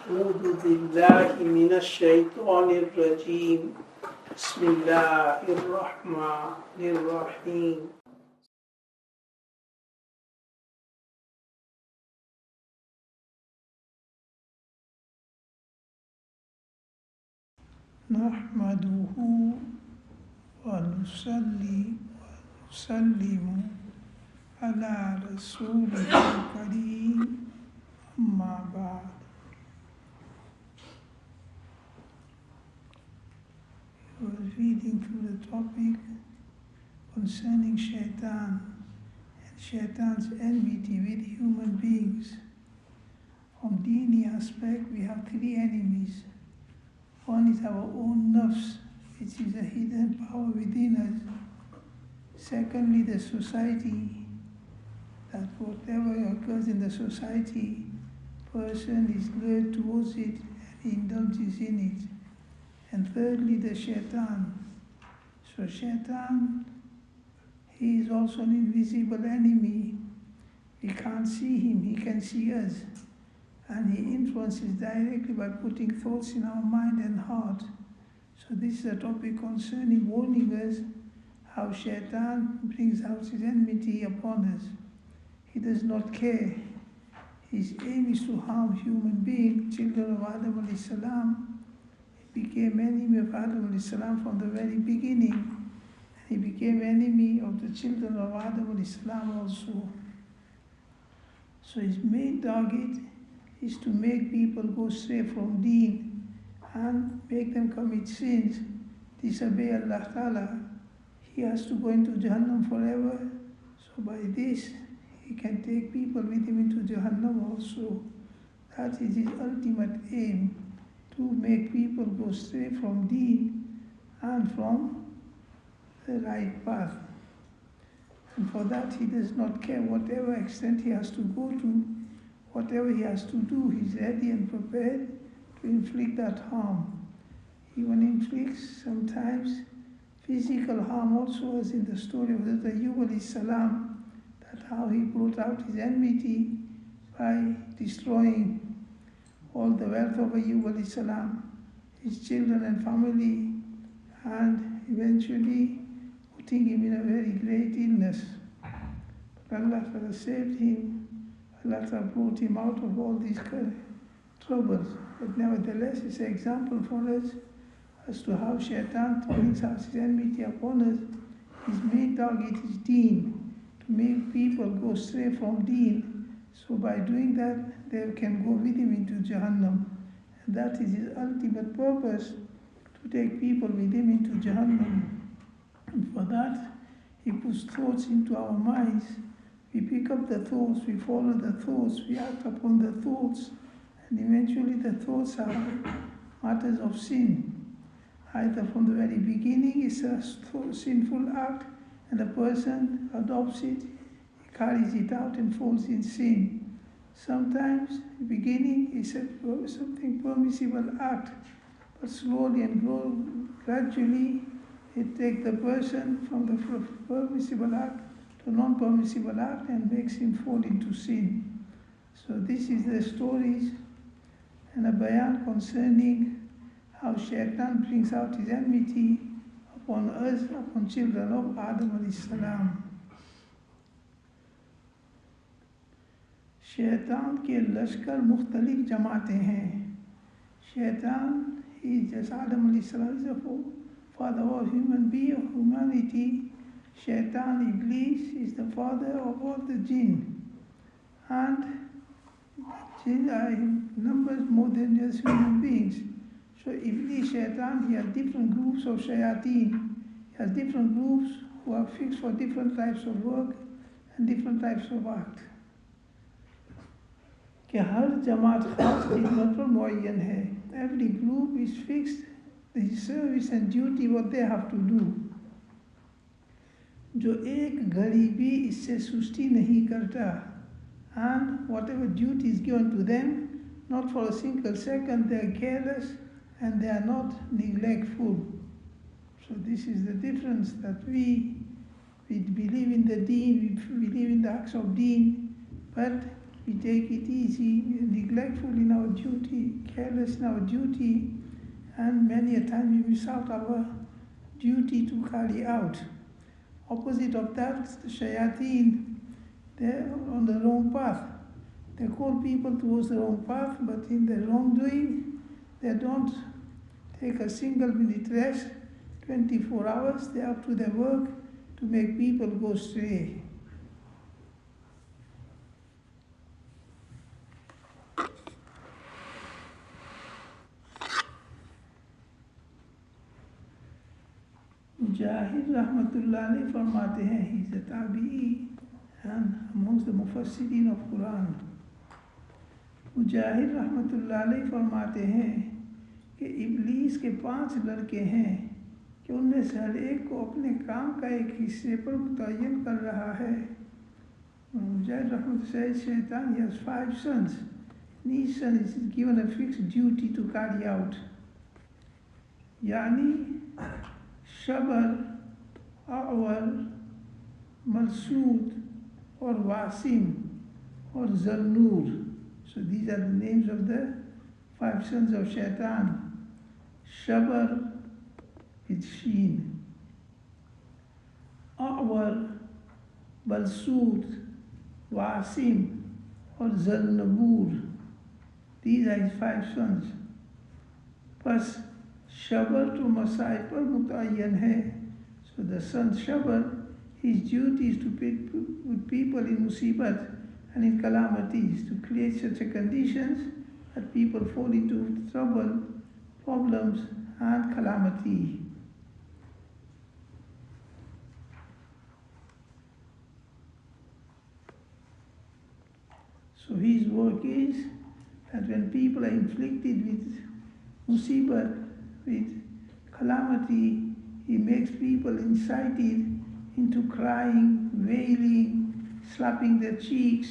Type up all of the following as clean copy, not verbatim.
أعوذ بالله من الشيطان الرجيم بسم الله الرحمن الرحيم نحمده ونصلي ونسلم على رسوله الكريم أما بعد. I was reading through the topic concerning Shaytaan and Shaytaan's enmity with human beings. From Dini aspect, we have three enemies. One is our own nafs, which is a hidden power within us. Secondly, the society, that whatever occurs in the society, person is lured towards it and indulges in it. And thirdly, the Shaytaan. So Shaytaan, he is also an invisible enemy. We can't see him, he can see us. And he influences directly by putting thoughts in our mind and heart. So this is a topic concerning warning us how Shaytaan brings out his enmity upon us. He does not care. His aim is to harm human beings, children of Adam alayhi salam. He became enemy of Adam alayhi salam from the very beginning. And he became enemy of the children of Adam alayhi salam also. So his main target is to make people go astray from deen and make them commit sins, disobey Allah Ta'ala. He has to go into Jahannam forever. So by this, he can take people with him into Jahannam also. That is his ultimate aim, to make people go astray from deen and from the right path. And for that, he does not care whatever extent he has to go to. Whatever he has to do, he's ready and prepared to inflict that harm. He even inflicts sometimes physical harm also, as in the story of Hazrat Ayyub alayhi salam, that how he brought out his enmity by destroying all the wealth of Ayyub alayhi salam, his children and family, and eventually putting him in a very great illness. But Allah Ta'ala saved him. Allah brought him out of all these troubles. But nevertheless, it's an example for us as to how Shaytaan brings out his enmity upon us. His main target is deen, to make people go astray from deen. So by doing that, they can go with him into Jahannam. And that is his ultimate purpose, to take people with him into Jahannam. And for that, he puts thoughts into our minds. We pick up the thoughts, we follow the thoughts, we act upon the thoughts, and eventually the thoughts are matters of sin. Either from the very beginning it's a sinful act, and the person adopts it, he carries it out and falls in sin. Sometimes the beginning is something permissible act, but slowly and gradually it takes the person from the permissible act to non-permissible act and makes him fall into sin. So this is the stories and a bayan concerning how Shaytaan brings out his enmity upon us, upon children of Adam alayhi salam. शैतान के लश्कर मुख्तलिफ जमातें हैं. Shaytaan is just Adam alayhi salam, is the father of humanity. Shaytaan, Iblis, is the father of all the jinn. And jinn are in numbers more than just human beings. So Iblis, Shaytaan, he has different groups of shayateen. He has different groups who are fixed for different types of work and different types of act. कि हर जमात खास खिदमत पर मुअय्यन है. Every group is fixed, the service and duty what they have to do. जो एक घड़ी भी इससे सुस्ती नहीं करता. And whatever duty is given to them, not for a single second, they are careless and they are not neglectful. So this is the difference, that we believe in the deen, we believe in the acts of deen, but we take it easy, we are neglectful in our duty, careless in our duty, and many a time we miss out our duty to carry out. Opposite of that, the Shaytaan, they're on the wrong path. They call people towards the wrong path, but in their wrongdoing, they don't take a single minute rest, 24 hours, they're up to their work to make people go astray. Mujahid rahmatullah alayhi फरमाते हैं, he is a tabi'i and amongst the mufassirin of Quran. मुजाहिद रहमतुल्लाह अलैह फरमाते हैं कि इब्लीस के 5 लड़के हैं कि उनमें से हर एक को अपने काम का एक हिस्से पर मुतय्यन कर रहा है. मुजाहिद रहमतुल्लाह Shaytaan, he has 5 sons. And each son is given a fixed duty to carry out. यानी शबर, अवर, मलसूद और वासिम और जन्नूर. So these are the names of the 5 sons of Shaytaan. Shabar with Sheen, A'war, Balsood, Wasim or Zalnabur. These are his 5 sons. Plus Shabar to Masai par mutayyan hai. So the son Shabar, his duty is to put people in musibat and in calamities, to create such a conditions that people fall into trouble, problems and calamity. So his work is that when people are inflicted with musibat, with calamity, he makes people incited into crying, wailing, slapping their cheeks,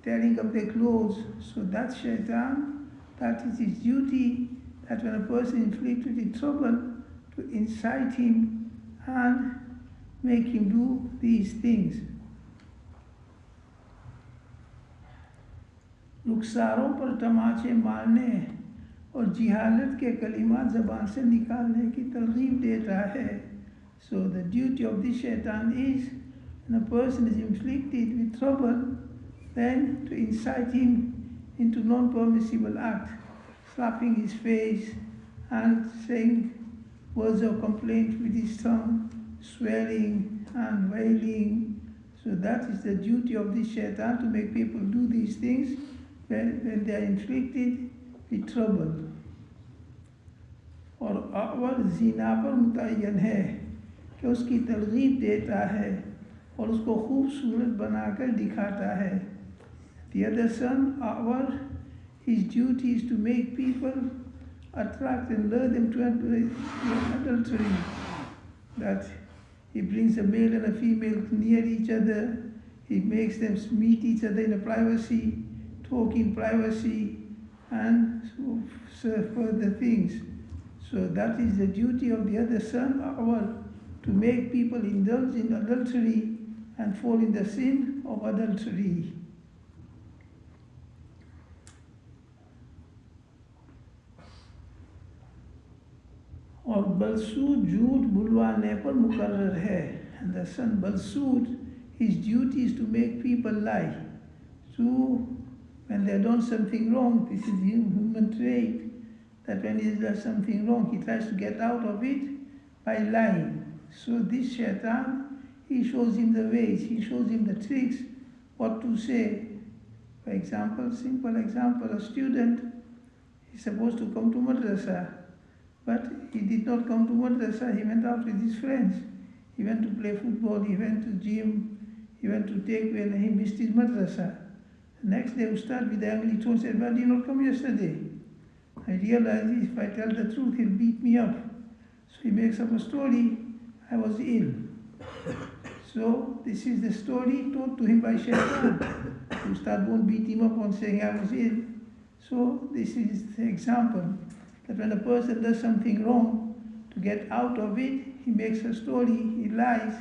tearing up their clothes. So that's Shaytaan, that is his duty, that when a person is inflicted with trouble, to incite him and make him do these things. रुखसारों पर तमाचे मारने और जिहालत के कलिमात ज़बान से निकालने की तरगीब देता है. So the duty of this Shaytaan is, when a person is inflicted with trouble, then to incite him into non-permissible act, slapping his face and saying words of complaint with his tongue, swearing and wailing. So that is the duty of this Shaytaan, to make people do these things when they are inflicted with trouble. और अवर ज़िना पर मुतय्यन है कि उसकी तरगीब देता है और उसको खूबसूरत बनाकर दिखाता है. The other son, Awar, his duty is to make people attract and lure them to adultery. That he brings a male and a female near each other, he makes them meet each other in a privacy, talk in privacy, and so further things. So that is the duty of the other son, Awar, to make people indulge in adultery and fall in the sin of adultery. और बलसूद झूठ बुलवाने पर मुकर्रर है. And the son Balsood, his duty is to make people lie. So when they have done something wrong, this is human trait, that when he does something wrong, he tries to get out of it by lying. So this Shaytaan, he shows him the ways, he shows him the tricks, what to say. For example, simple example, a student is supposed to come to madrasa, but he did not come to madrasa, he went out with his friends. He went to play football, he went to gym, he went to take when he missed his madrasa. The next day Ustad with the angry tone said, "Well, you did not come yesterday." I realized if I tell the truth, he'll beat me up. So he makes up a story, I was ill. So this is the story told to him by Shaytaan. Ustad won't beat him up on saying I was ill. So this is the example, that when a person does something wrong, to get out of it, he makes a story, he lies.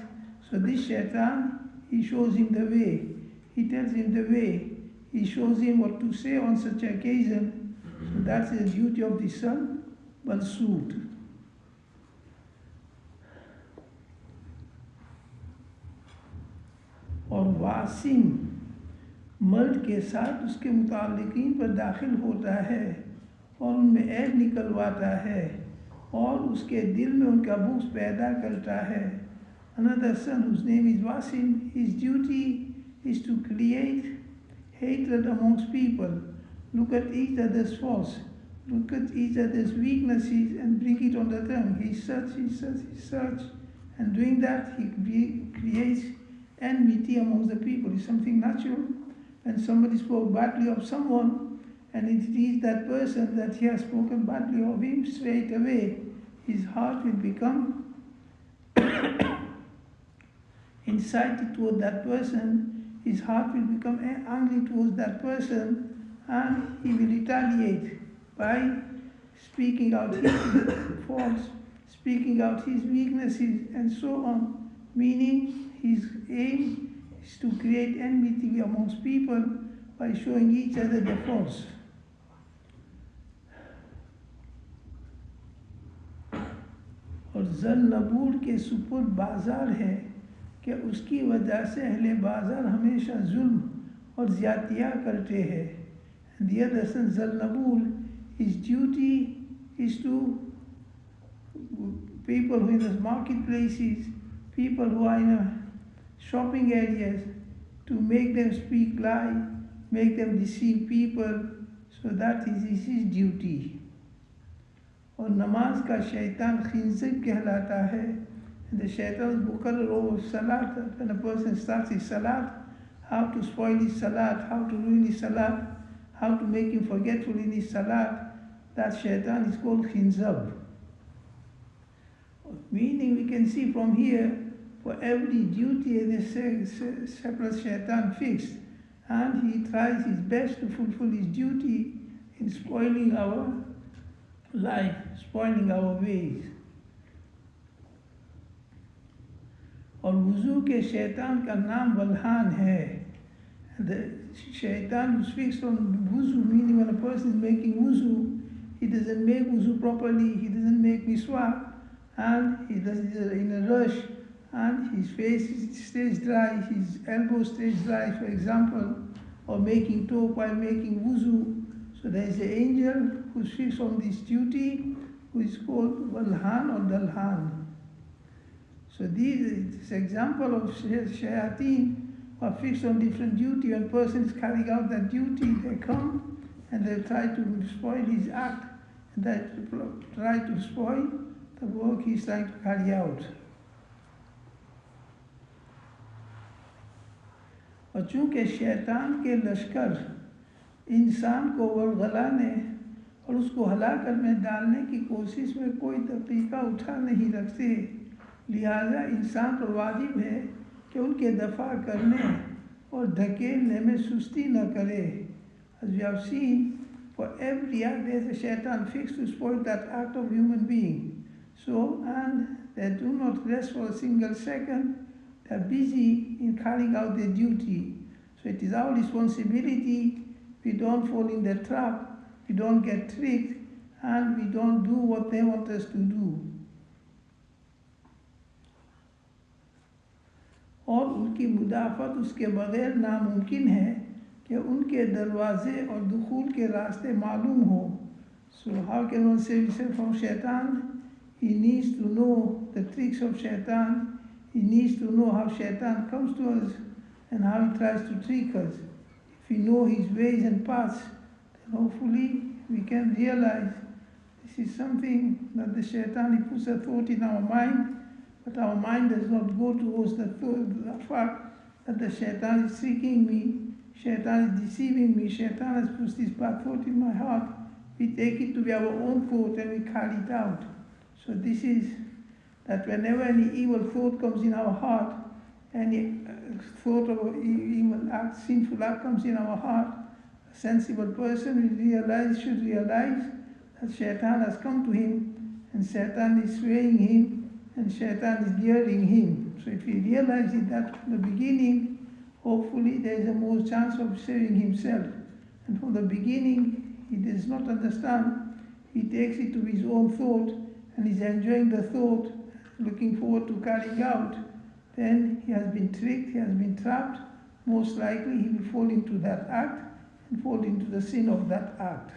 So this Shaytaan, he shows him the way, he tells him the way, he shows him what to say on such occasion. So that's the duty of the son, Balsoot. और वासिम मर्द के साथ उसके मुताल्लिकीन पर दाखिल होता है और उनमें ऐब निकलवाता है और उसके दिल में उनका बुग़्ज़ पैदा करता है. Another son whose name is Wasim, his duty is to create hatred amongst people, look at each other's faults, look at each other's weaknesses and bring it on the tongue. He search, and doing that he creates enmity amongst the people. It's something natural. When somebody spoke badly of someone and it is that person that he has spoken badly of him, straight away his heart will become incited toward that person, his heart will become angry towards that person, and he will retaliate by speaking out his faults, speaking out his weaknesses, and so on. Meaning his aim is to create enmity amongst people by showing each other their faults. और ज़ल नबूर के सुपुर्द बाज़ार है कि उसकी वजह से अहले बाज़ार हमेशा जुल्म और ज़्यादतियाँ करते हैं. And the other son, ज़ल नबूर, his duty is to people who are in the marketplaces, people who are in shopping areas, to make them speak lie, make them deceive people. So that is his duty. और नमाज का शैतान खिंज़ब कहलाता है. And the shaitan is muqarrar over salat. When a person starts his salat, how to spoil his salat, how to ruin his salat, how to make him forgetful in his salat, that shaitan is called khинзаб. Meaning we can see from here, for every duty there is a separate shaitan fixed, and he tries his best to fulfill his duty in spoiling our life, spoiling our ways. और वुज़ू के शैतान का नाम वल्हान है. The shaitan who speaks on wuzu, meaning when a person is making wuzu, he doesn't make wuzu properly, he doesn't make miswak, and he does it in a rush, and his face stays dry, his elbow stays dry, for example, or making talk while making wuzu. So there is an angel who speaks on this duty, who is called Walhan or Dalhan. So this example of Shaytaan who are fixed on different duty. When person is carrying out that duty, they come and they try to spoil his act, and they try to spoil the work he is trying to carry out. और चूँकि शैतान के लश्कर इंसान को वरगलाने और उसको हलाकत में डालने की कोशिश में कोई तरीका उठा नहीं रखते, लिहाजा इंसान पर वाजिब है कि उनके दफा करने और धकेलने में सुस्ती न करे. As we have seen, for every act there is a shaitan fixed to spoil that act of human being. So, and they do not rest for a single second, they are busy in carrying out their duty. So it is our responsibility we don't fall in their trap, we don't get tricked, and we don't do what they want us to do. और उनकी मुदाफ़त उसके बग़ैर नामुमकिन है कि उनके दरवाज़े और दुखूल के रास्ते मालूम हो. So how can one save himself from shaitan? He needs to know the tricks of shaitan. He needs to know how shaitan comes to us and how he tries to trick us. If we know his ways and paths, then hopefully we can realize this is something that the shaitan, he puts a thought in our mind, but our mind does not go towards the fact that the shaitan is tricking me, shaitan is deceiving me, shaitan has put this bad thought in my heart. We take it to be our own thought and we carry it out. So this is that whenever any evil thought comes in our heart, any thought of evil act, sinful act comes in our heart, a sensible person should realize that shaitan has come to him and shaitan is swaying him and shaitan is luring him. So if we realize it that from the beginning, hopefully there is a more chance of saving himself. And from the beginning, he does not understand. He takes it to his own thought and is enjoying the thought, looking forward to carrying out. Then he has been tricked, he has been trapped. Most likely he will fall into that act and fall into the sin of that act.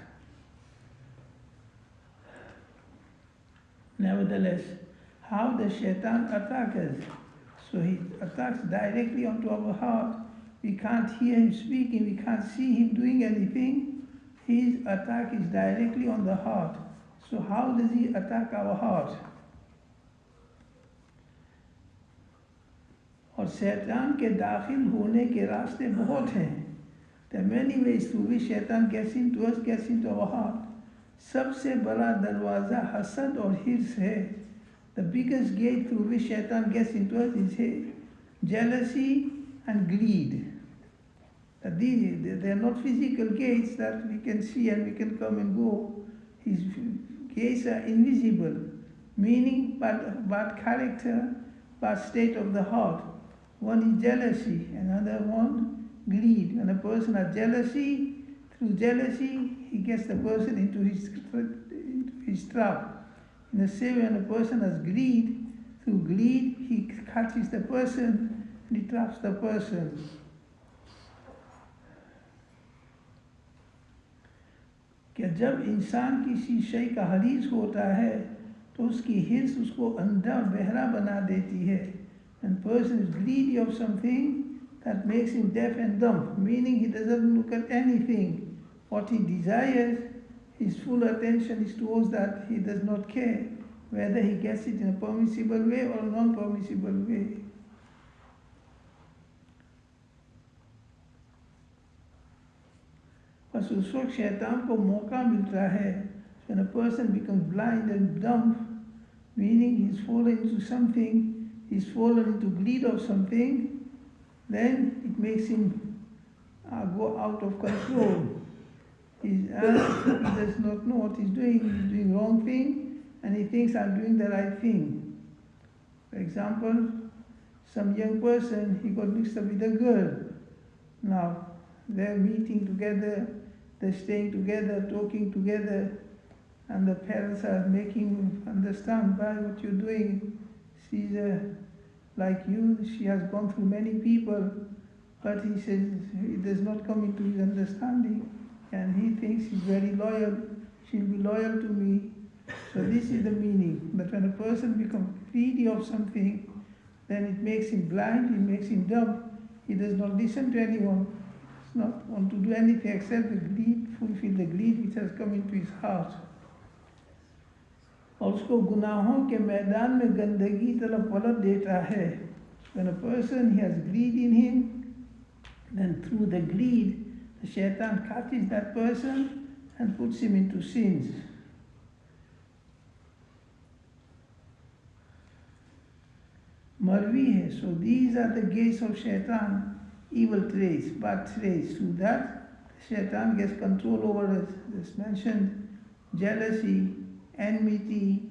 Nevertheless, how does Shaytaan attack us? So he attacks directly onto our heart. We can't hear him speaking, we can't see him doing anything. His attack is directly on the heart. So how does he attack our heart? और शैतान के दाखिल होने के रास्ते बहुत हैं. There are many ways through which शैतान gets into us, gets into our heart. सबसे बड़ा दरवाज़ा हसद और हिर्स है. The biggest gate through which शैतान gets into us is jealousy and greed. They are not physical gates that we can see and we can come and go. His gates are invisible, meaning bad character, bad state of the heart. One is jealousy, another one greed. When a person has jealousy, through jealousy he gets the person into his trap. In the same way, when a person has greed, through greed he catches the person and he traps the person. कि जब इंसान किसी शय का हरीस होता है तो उसकी हिर्स उसको अंधा और बहरा बना देती है. And person is greedy of something that makes him deaf and dumb, meaning he doesn't look at anything. What he desires, his full attention is towards that. He does not care whether he gets it in a permissible way or a non-permissible way. बस उस वक्त शैतान को मौका मिलता है. When a person becomes blind and dumb, meaning he's fallen into something, he's fallen into greed of something, then it makes him go out of control. He does not know what he's doing wrong thing, and he thinks I'm doing the right thing. For example, some young person, he got mixed up with a girl. Now, they're meeting together, they're staying together, talking together, and the parents are making him understand by what you're doing. She's like you, she has gone through many people, but he says it does not come into his understanding, and he thinks he's very loyal, she'll be loyal to me. So this is the meaning, that when a person becomes greedy of something, then it makes him blind, it makes him dumb, he does not listen to anyone, he does not want to do anything except the greed, fulfill the greed which has come into his heart. और उसको गुनाहों के मैदान में गंदगी तरफ पलट देता है. When a person he has greed in him, then through the greed, the shaitan catches that person and puts him into sins. Marvi hai. So these are the gates of shaitan, evil traits, bad traits. Through that, shaitan gets control over us. As mentioned, jealousy, enmity,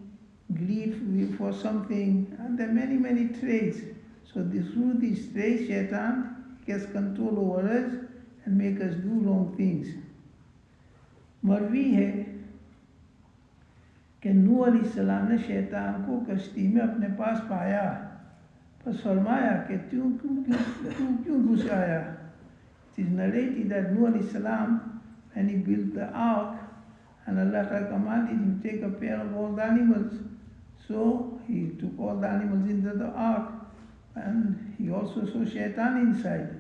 greed for something, and there are many, many traits. So through these traits, shaitan gets control over us and make us do wrong things. मरवी है कि नूह अलैहिस्सलाम ने शैतान को कश्ती में अपने पास पाया, बस फरमाया कि तू क्यों घुस आया. It is narrated that Noah अलैहिस्सलाम, when he built the ark, and Allah commanded him to take a pair of all the animals. So he took all the animals into the ark, and he also saw Shaytaan inside.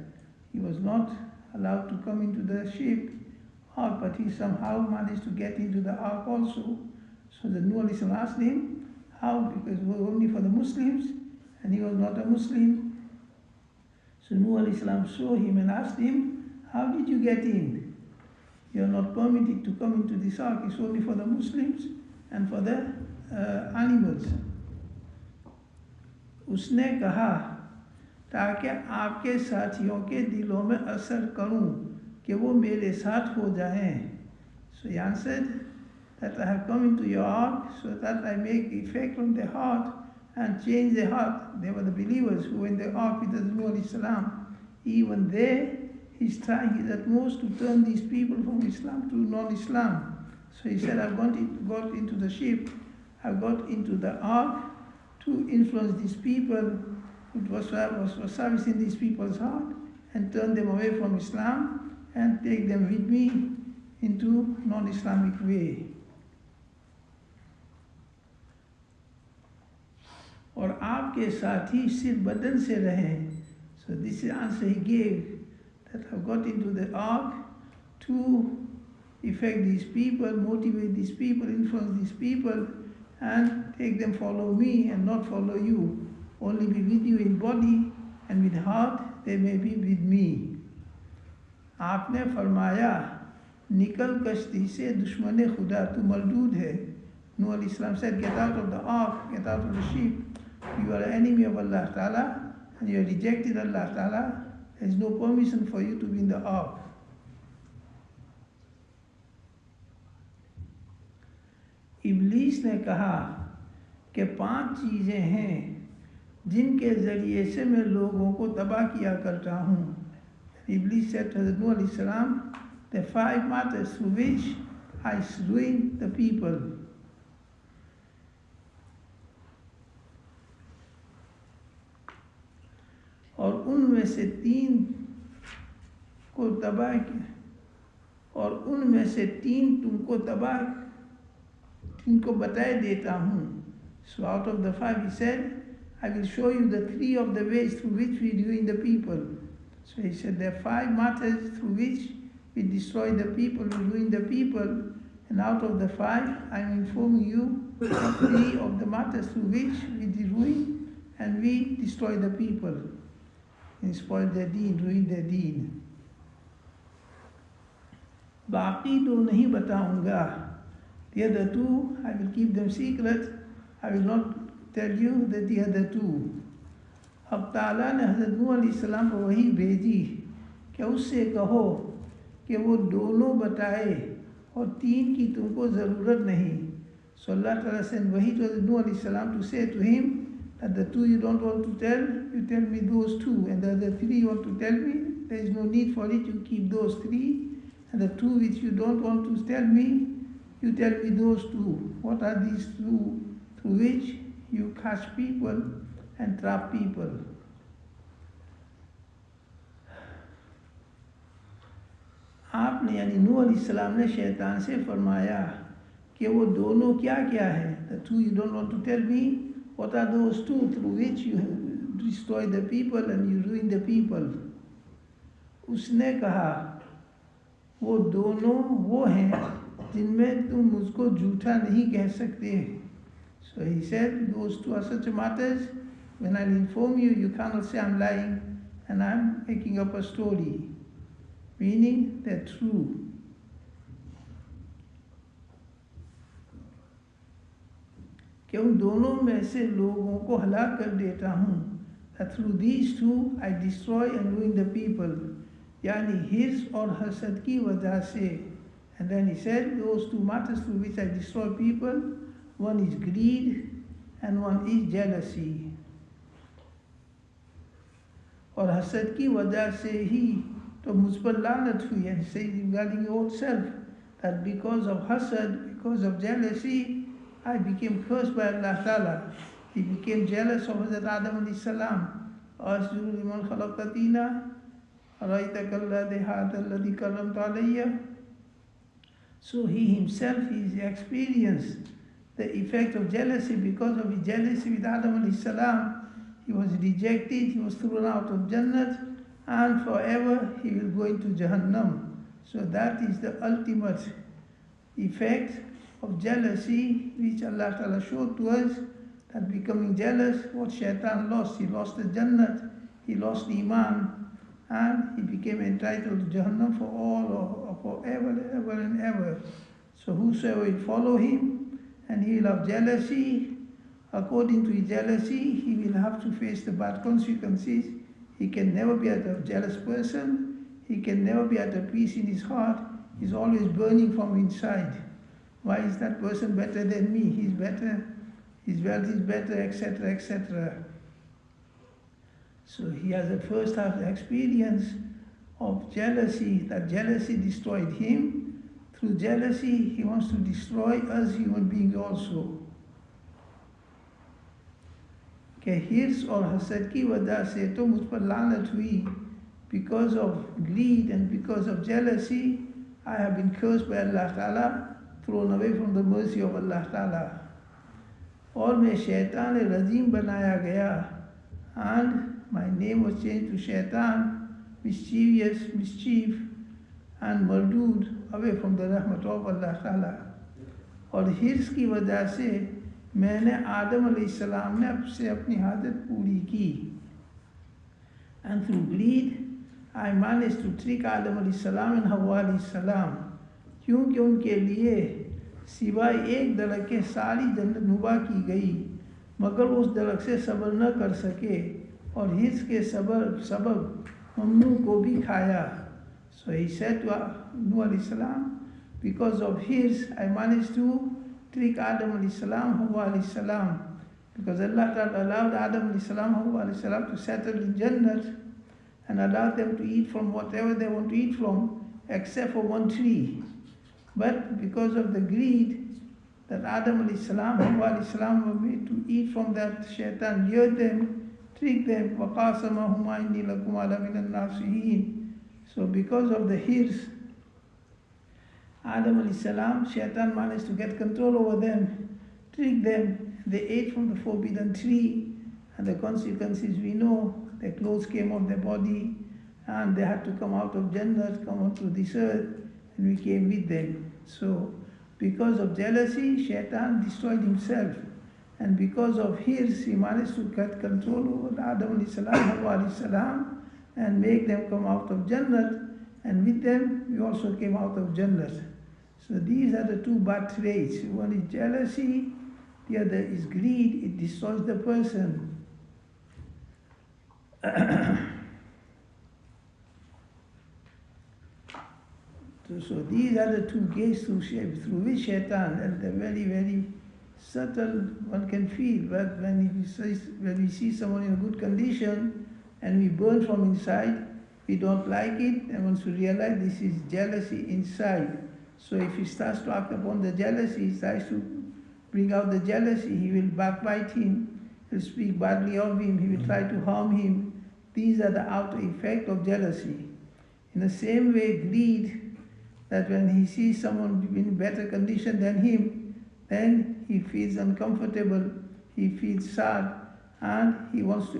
He was not allowed to come into the ark, but he somehow managed to get into the ark also. So the Noah asked him, how? Because it was only for the Muslims, and he was not a Muslim. So Noah saw him and asked him, how did you get in? You are not permitted to come into this ark, it's only for the Muslims and for the animals. उसने कहा ताकि आपके साथियों के दिलों में असर करूं कि वो मेरे साथ हो जाएं. So he answered that I have come into your ark so that I make effect on their heart and change their heart. They were the believers who were in the ark with the Noah alayhi salam. Even there, he's trying his utmost to turn these people from Islam to non-Islam. So he said, I've got into the ship, I've got into the ark to influence these people, it was servicing these people's heart, and turn them away from Islam and take them with me into non-Islamic way. और आपके साथी सिर्फ बदन से रहें. So this is the answer he gave, that I've got into the ark to affect these people, motivate these people, influence these people, and take them follow me and not follow you. Only be with you in body and with heart, they may be with me. आपने फरमाया, निकल कश्ती से दुश्मन खुदा तू मलदूद है. Nuh alayhi salam said, get out of the ark, get out of the ship. You are an enemy of Allah Ta'ala and you have rejected Allah Ta'ala. There is no permission for you to be in the ark. इब्लीस ने कहा कि 5 चीज़ें हैं जिनके ज़रिए से मैं लोगों को तबाह किया करता हूँ. Iblis said to Nuh alayhi salam, the 5 matters through which I ruin the people. और उनमें से 3 को तबाह और उनमें से 3 तुमको तबाह इनको बताए देता हूँ. So out of the 5 he said, I will show you the 3 of the ways through which we ruin the people. So he said there are 5 matters through which we destroy the people, we ruin the people, and out of the 5 I am informing you the 3 of the matters through which we ruin and we destroy the people and spoil their deen, ruin their deen. बाकी 2 नहीं बताऊंगा. The other 2, I will keep them secret. I will not tell you that the other 2. अब ताला ने हज़रत नूह अलैहिस्सलाम को वही भेजी कि उससे कहो कि वो दोनों बताए और 3 की तुमको ज़रूरत नहीं. So Allah Ta'ala sent wahi to Hazrat Nuh alayhi salam to say to him that the 2 you don't want to tell, you tell me those 2, and the other 3 you want to tell me, there is no need for it, you keep those 3, and the 2 which you don't want to tell me, you tell me those 2. What are these 2 through which you catch people and trap people? आपने यानी नूह अलैहिस्सलाम ने शैतान से फरमाया कि वो दोनों क्या क्या हैं. The 2 you don't want to tell me, what are those 2 through which you destroy the people and you ruin the people? उसने कहा वो दोनों वो हैं जिनमें तुम मुझको झूठा नहीं कह सकते. So he said, those 2 are such matters, when I inform you, you cannot say I'm lying and I'm making up a story. Meaning, they're true. कि उन दोनों में से लोगों को हलाक कर देता हूँ. That through these 2, I destroy and ruin the people. यानी हिर्स और हसद की वजह से. And then he said, those 2 matters through which I destroy people, one is greed and one is jealousy. और हसद की वजह से ही तो मुझ पर लानत हुई. And he said regarding yourself that because of hasad, because of jealousy, I became cursed by Allah Ta'ala. He became jealous of Hazrat Adam alayhi salam. Asjudu liman khalaqta tina araytaka alladhi hada alladhi karramta alayya. So he himself, he experienced the effect of jealousy. Because of his jealousy with Adam alayhi salam, he was rejected, he was thrown out of Jannat, and forever he will go into Jahannam. So that is the ultimate effect of jealousy, which Allah Ta'ala showed to us, that becoming jealous, what Shaytaan lost. He lost the Jannat, he lost the Iman, and he became entitled to Jahannam for all or forever, ever and ever. So whosoever will follow him and he will have jealousy, according to his jealousy, he will have to face the bad consequences. He can never be a jealous person, he can never be at a peace in his heart, he's always burning from inside. Why is that person better than me? He's better, his wealth is better, etc., etc. So he has the first half the experience of jealousy, that jealousy destroyed him. Through jealousy, he wants to destroy us human beings also. कि हिर्स और हसद की वजह से तो मुझ पर लानत हुई. Because of greed and because of jealousy, I have been cursed by Allah Ta'ala, thrown away from the mercy of Allah Ta'ala. और मैं शैतान रजीम बनाया गया, and my name was changed to Shaytaan, mischievous, mischief, and mardud, away from the rahmat of Allah Ta'ala. और हिर्स की वजह से मैंने आदम अलैहिस्सलाम ने आपसे अपनी हाजत पूरी की. And through greed, I managed to trick Adam अलैहिस्सलाम and Hawwa अलैहिस्सलाम, क्योंकि उनके लिए सिवाय एक दरख्त के सारी जन्नत नुबा की गई, मगर उस दरख्त से सब्र न कर सके और हिर्स के सबब ममनू को भी खाया. So he said to Nuh अलैहिस्सलाम, because of hirs I managed to trick Adam अलैहिस्सलाम, Hawwa अलैहिस्सलाम, because Allah Ta'ala allowed Adam अलैहिस्सलाम, Hawwa अलैहिस्सलाम to settle in Jannat and allowed them to eat from whatever they want to eat from, except for one tree. But because of the greed that Adam अलैहिस्सलाम, Hawwa अलैहिस्सलाam were made to eat from that, Shaytaan lured them, tricked them. وَقَاسَمَهُمَا إِنِّي لَكُمَا لَمِنَ النَّاصِحِينَ. So because of the hirs, Adam अलैहिस्सलाम, Shaytaan managed to get control over them, trick them. They ate from the forbidden tree, and the consequences we know. Their clothes came off their body, and they had to come out of Jannat, come onto this earth, and we came with them. So, because of jealousy, Shaytaan destroyed himself, and because of hirs, he managed to get control over Adam अलैहिस्सलाम, Hawwa अलैहिस्सलाam, and make them come out of Jannat, and with them, we also came out of Jannat. So these are the two bad traits. One is jealousy, the other is greed. It destroys the person. So these are the two gates through which Shaytaan, and they're very, very subtle, one can feel. But when we see someone in a good condition and we burn from inside, we don't like it, and once we realize this is jealousy inside. So if he starts to act upon the jealousy, he tries to bring out the jealousy, he will backbite him, he'll speak badly of him, he will try to harm him. These are the outer effect of jealousy. In the same way, greed, that when he sees someone in better condition than him, then he feels uncomfortable, he feels sad, and he wants to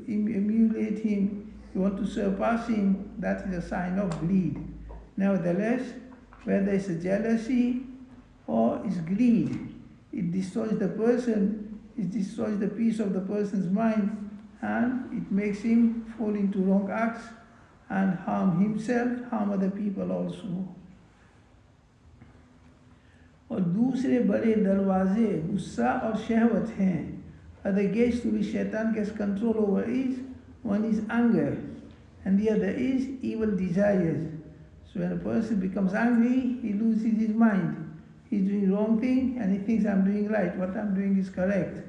emulate him, he wants to surpass him. That is a sign of greed. Nevertheless, whether it's a jealousy or it's greed, it destroys the person, it destroys the peace of the person's mind, and it makes him fall into wrong acts and harm himself, harm other people also. और दूसरे बड़े दरवाजे गुस्सा और शहवत हैं. Other gates to which Shaitan gets control over is, one is anger, and the other is evil desires. So when a person becomes angry, he loses his mind. He's doing wrong thing and he thinks I'm doing right, what I'm doing is correct.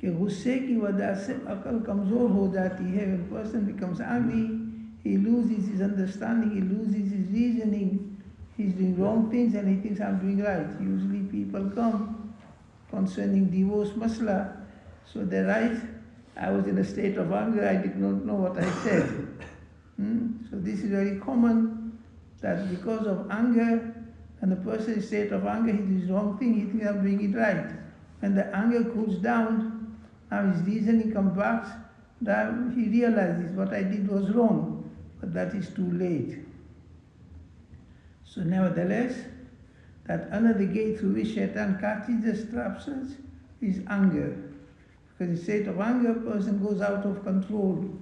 कि गुस्से की वजह से अकल कमज़ोर हो जाती है. When a person becomes angry, he loses his understanding, he loses his reasoning, he's doing wrong things and he thinks I'm doing right. Usually people come concerning divorce masla, so they write, I was in a state of anger, I did not know what I said. So this is very common, that because of anger, when a person is in a state of anger, he does wrong thing, he thinks I'm doing it right. When the anger cools down, now his reasoning comes back, that he realizes what I did was wrong, but that is too late. So nevertheless, that another gate through which Shaitan catches us, traps us, is anger. Because in a state of anger, a person goes out of control.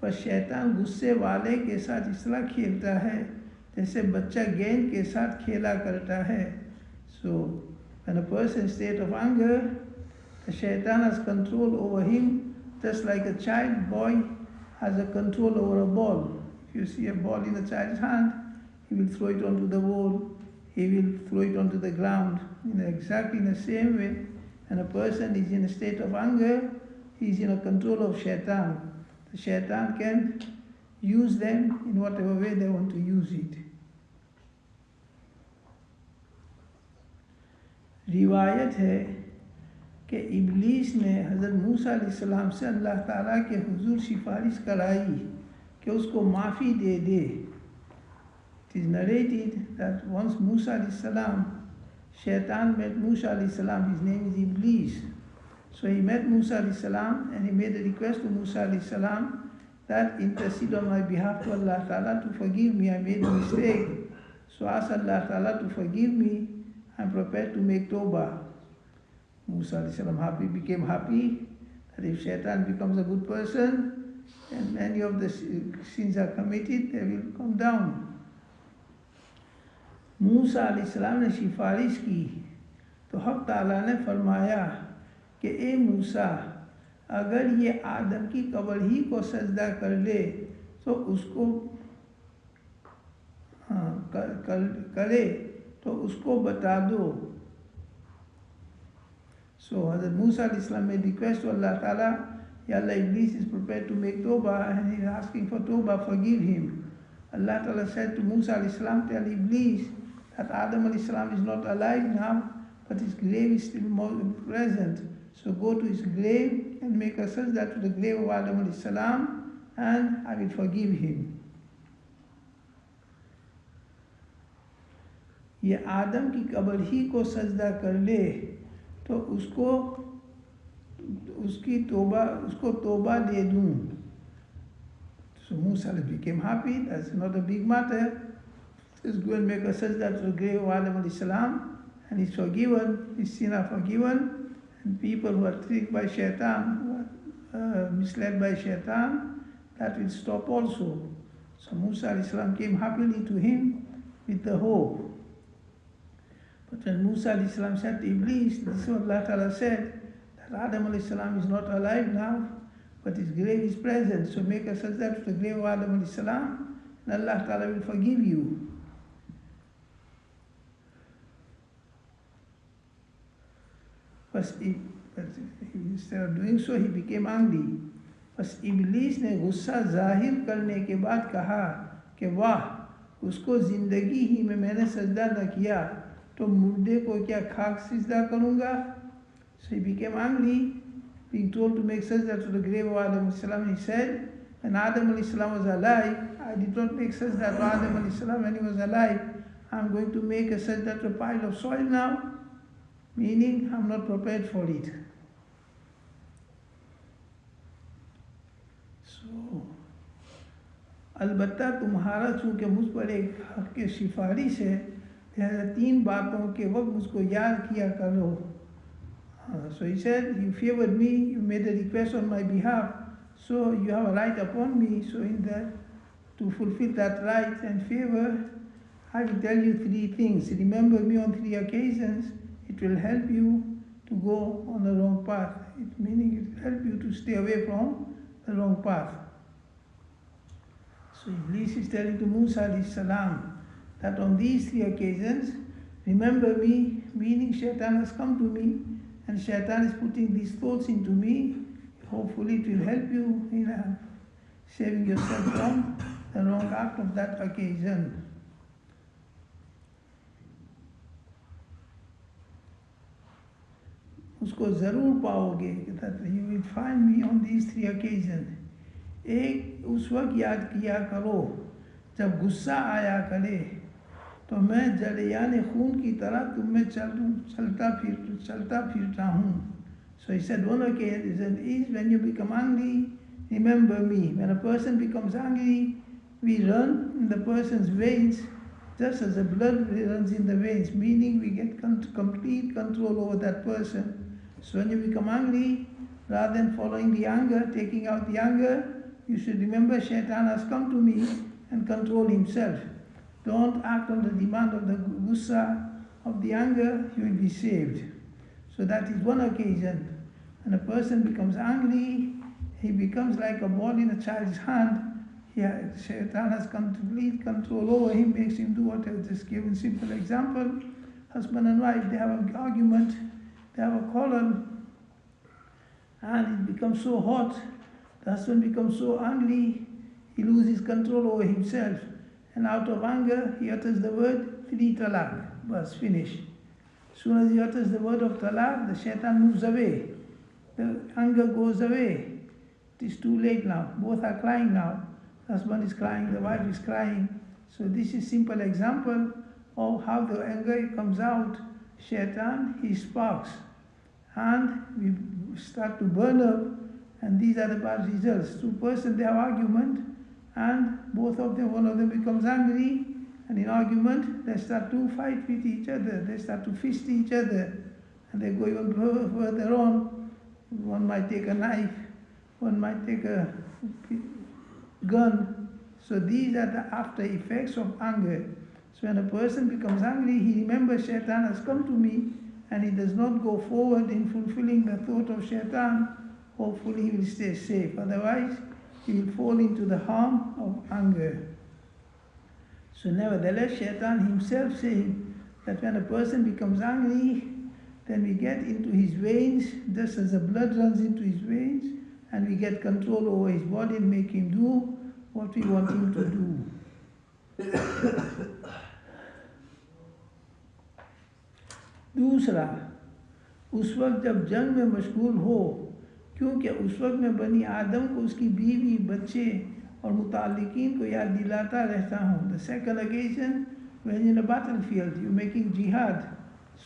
पर शैतान गुस्से वाले के साथ इस तरह खेलता है जैसे बच्चा गेंद के साथ खेला करता है. So when a person is in a state of anger, the shaitan has control over him, just like a child boy has a control over a ball. If you see a ball in a child's hand, he will throw it onto the wall, he will throw it onto the ground. Exactly in the same way, when a person is in a state of anger, he is in a control of Shaytaan. The Shaytaan can use them in whatever way they want to use it. रिवायत है कि इब्लीस ने हज़रत मूसा अलैहिस्सलाम से अल्लाह ताला के हुजूर सिफारिश कराई कि उसको माफ़ी दे दे. It is narrated that once Musa अलैहिस्सलाम, Shaytaan met Musa अलैहिस्सलाम, his name is Iblis. So he met Musa अलैहिस्सलाम and he made a request to Musa अलैहिस्सलाम that intercede on my behalf to Allah Ta'ala to forgive me, I made a mistake. So ask Allah Ta'ala to forgive me, I'm prepared to make tawbah. Musa alayhi became happy that if Shaytaan becomes a good person and many of the sins are committed, they will come down. मूसा अलैहिस्सलाम ने सिफारिश की तो हक़ ताला ने फरमाया कि ए मूसा, अगर ये आदम की कब्र ही को सजदा कर ले तो उसको करे तो उसको बता दो. So Hazrat Musa al-Islam made request to Allah Ta'ala, Ya Allah, Iblis is prepared to make tawbah and he is asking for tawbah, forgive him. Allah Ta'ala said to Musa al-Islam, tell Iblis that Adam al-Islam is not alive now, but his grave is still present. So go to his grave and make a sajda to the grave of Adam al-Islam and I will forgive him. ये आदम की कब्र ही को सजदा कर ले तो उसको तौबा दे दूँ. So Musa became happy, that's not a big matter. Just go and make a sajda to the grave of Adam al-Islam and he's forgiven, his sins are forgiven. And people who are tricked by Shaytaan, who are misled by Shaytaan, that will stop also. So Musa al-Islam came happily to him with the hope. But when Musa al-Islam said to Iblis, this is what Allah Ta'ala said, that Adam al-Islam is not alive now, but his grave is present. So make a sajda to the grave of Adam al-Islam and Allah Ta'ala will forgive you. But instead of doing so, he became angry. बस इब्लीस ने गुस्सा जाहिर करने के बाद कहा कि वाह, उसको ज़िंदगी ही में मैंने सजदा न किया तो मुर्दे को क्या खाक सजदा करूँगा. So he became angry, being told to make sajda to the grave of Adam al-Islam. He said, when Adam al-Islam was alive, I did not make sajda to Adam al-Islam when he was alive. I'm going to make a sajda to a pile of soil now, meaning I'm not prepared for it. So, अलबत्ता तुम्हारा चूँकि मुझ पर एक हक़ की सिफारिश है, लिहाजा 3 बातों के वक्त मुझको याद किया करो. So he said, you favored me, you made a request on my behalf, so you have a right upon me. So in that, to fulfill that right and favor, I will tell you 3 things. Remember me on 3 occasions. It will help you to go on the wrong path. Meaning it will help you to stay away from the wrong path. So Iblis is telling to Musa alayhi salam that on these 3 occasions, remember me, meaning Shaytaan has come to me and Shaytaan is putting these thoughts into me. Hopefully it will help you in saving yourself from the wrong act of that occasion. उसको ज़रूर पाओगे that you will find me on these 3 occasions. एक उस वक्त याद किया करो जब गुस्सा आया करे तो मैं जरियाने खून की तरह तुम में चलता फिरता हूँ. So he said one occasion is when you become angry, remember me. When a person becomes angry, we run in the person's veins just as the blood runs in the veins, meaning we get complete control over that person. So when you become angry, rather than following the anger, taking out the anger, you should remember Shaytaan has come to me and control himself. Don't act on the demand of the gussa, of the anger, you will be saved. So that is one occasion. When a person becomes angry, he becomes like a ball in a child's hand. Shaytaan has complete control over him, makes him do what I just gave a simple example. Husband and wife, they have an argument, they have a quarrel, and it becomes so hot. The husband becomes so angry, he loses control over himself. And out of anger, he utters the word, 3 talaq, bas, finish. As soon as he utters the word of talaq, the shaitan moves away. The anger goes away. It is too late now. Both are crying now. The husband is crying, the wife is crying. So this is simple example of how the anger comes out. Shaitan, he sparks. And we start to burn up. And these are the bad results. Two persons, they have argument. And both of them, one of them becomes angry. And in argument, they start to fight with each other. They start to fist each other. And they go even further on. One might take a knife. One might take a gun. So these are the after effects of anger. So when a person becomes angry, he remembers Shaitan has come to me, and he does not go forward in fulfilling the thought of Shaitan. Hopefully he will stay safe. Otherwise, he will fall into the harm of anger. So nevertheless, Shaitan himself saying that when a person becomes angry, then we get into his veins, just as the blood runs into his veins, and we get control over his body and make him do what we want him to do. दूसरा, उस वक्त जब जंग में मशगूल हो, क्योंकि उस वक्त में बनी आदम को उसकी बीवी, बच्चे और मुतालिकीन को याद दिलाता रहता हूँ. The second occasion, when in a battlefield, you're making jihad.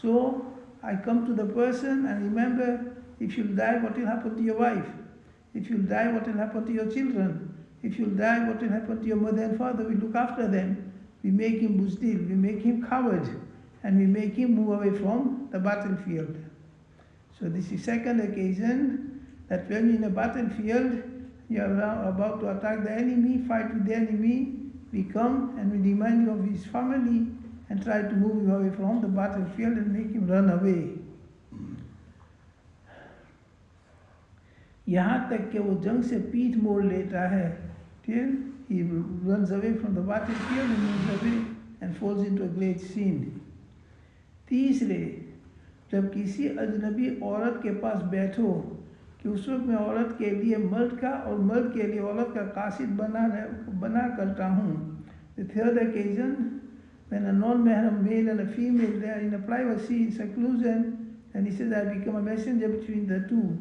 So, I come to the person and remember, if you die, what will happen to your wife? If you die, what will happen to your children? If you die, what will happen to your mother and father? We look after them. We make him buzdil, we make him coward, and we make him move away from the battlefield. So this is second occasion that when in a battlefield, you are about to attack the enemy, fight with the enemy, we come and we remind you of his family and try to move him away from the battlefield and make him run away. यहाँ तक कि वो जंग से पीठ मोड़ लेता है, till he runs away from the battlefield and moves away and falls into a great sin. तीसरे, जब किसी अजनबी औरत के पास बैठो कि उस वक्त मैं औरत के लिए मर्द का और मर्द के लिए औरत का कासिद बना करता हूँ. The third occasion, when a non-mahram male and a female, they are in a privacy, in seclusion, and he says, I become a messenger between the two.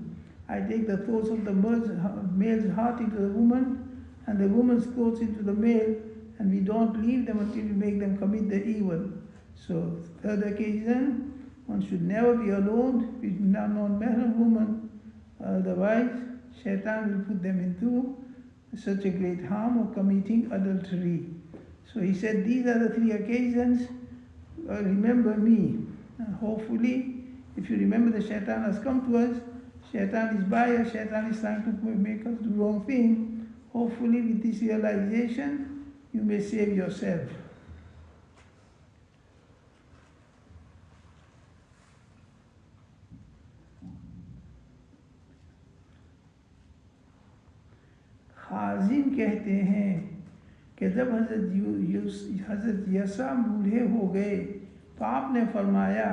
I take the thoughts of the male's heart into the woman, and the woman's thoughts into the male, and we don't leave them until we make them commit the evil. So, third occasion, one should never be alone with a non-mahram woman, otherwise Shaitan will put them into such a great harm of committing adultery. So he said, these are the 3 occasions, remember me. And hopefully, if you remember the Shaitan has come to us, Shaitan is by us, Shaitan is trying to make us do wrong thing. Hopefully with this realization, you may save yourself. खाजिम कहते हैं कि जब हज़रत यसा बूढ़े हो गए तो आपने फरमाया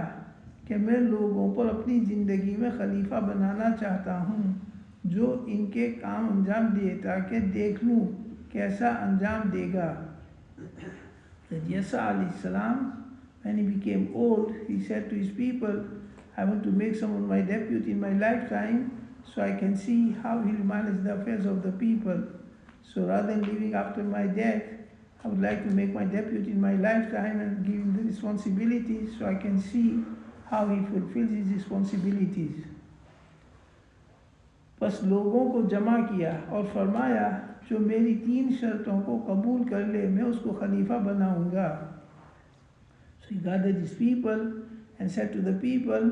कि मैं लोगों पर अपनी ज़िंदगी में खलीफा बनाना चाहता हूँ जो इनके काम अंजाम दे ताकि देख लूँ कैसा अंजाम देगा. Yasa alayhi salam, when he became old, he said to his people, I want to make someone my deputy in my lifetime so I can see how he will manage the affairs of the people. So rather than living after my death, I would like to make my deputy in my lifetime and give him the responsibilities so I can see how he fulfills his responsibilities. बस लोगों को जमा किया और फरमाया जो मेरी 3 शर्तों को कबूल कर ले मैं उसको खलीफा बनाऊंगा. So he gathered his people and said to the people,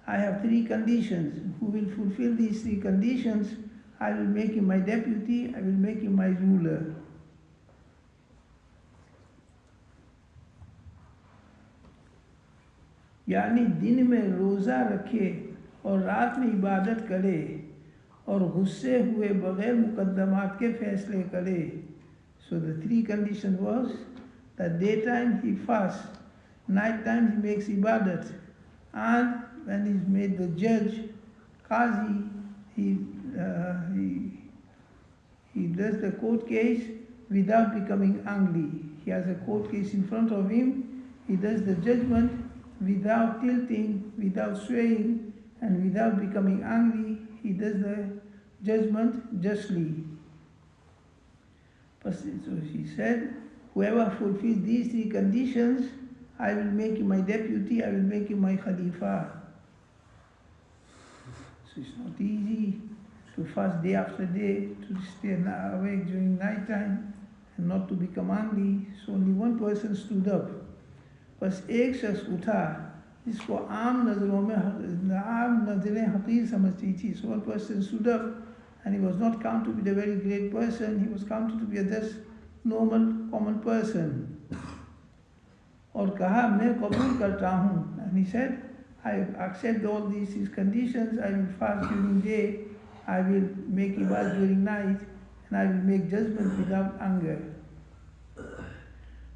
I have 3 conditions. Who will fulfill these 3 conditions, I will make him my deputy, I will make him my ruler. यानी दिन में रोज़ा रखे और रात में इबादत करे और गुस्से हुए बगैर मुकद्दमात के फैसले करे. So the three conditions was that daytime he fasts, night time he makes ibadat, and when he's made the judge, qazi, he does the court case without becoming angry. He has a court case in front of him, he does the judgment without tilting, without swaying, and without becoming angry. He does the judgment justly. So he said, whoever fulfills these three conditions, I will make him my deputy, I will make him my Khalifa. So it's not easy to fast day after day, to stay awake during night time and not to become angry. So only one person stood up. बस एक शख्स उठा जिसको आम नज़रें हकीर समझती थी. So one person stood up and he was not counted to be a very great person, he was counted to be a just normal, common person. और कहा मैं कबूल करता हूँ. And he said, I accept all these conditions, I will fast during day, I will make ibadah during night, and I will make judgment without anger.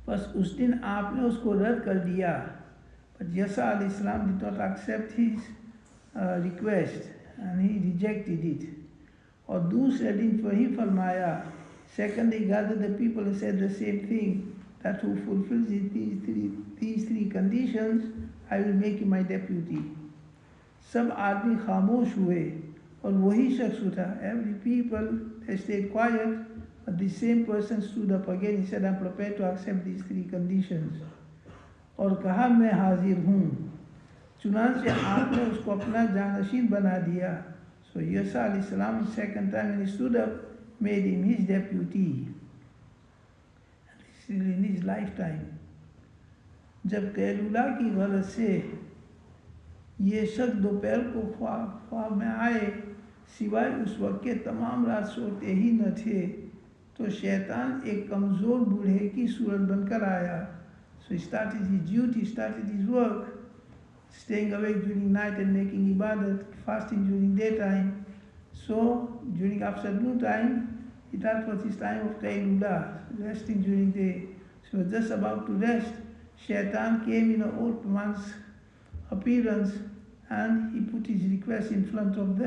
बस उस दिन आपने उसको रद्द कर दिया. But Yasa alayhi salam did not accept his request and he rejected it. और दूसरे दिन वही फरमाया. Second, he gathered the people and said the same thing, that who fulfills these three conditions, I will make him my deputy. सब आदमी खामोश हुए और वही शख्स उठा. Every people, they stayed quiet, but the same person stood up again. He said, I am prepared to accept these three conditions. और कहा मैं हाजिर हूँ. चुनांचे आपने उसको अपना जानशीन बना दिया. So Yasa alayhi salam, second time when he stood up, made him his deputy. And this is in his lifetime. जब कैलूला की गलत से ये शख्स दोपहर को ख्वाब में आए, सिवाय उस वक्त के तमाम रात सोते ही न थे, तो शैतान एक कमज़ोर बूढ़े की सूरत बनकर आया. So he started his duty, started his work, staying awake during night and making ibadat, fasting during daytime. So during afternoon time, that was his time of Qailullah, resting during day. So he was just about to rest. Shaytaan came in an old man's appearance and he put his request in front of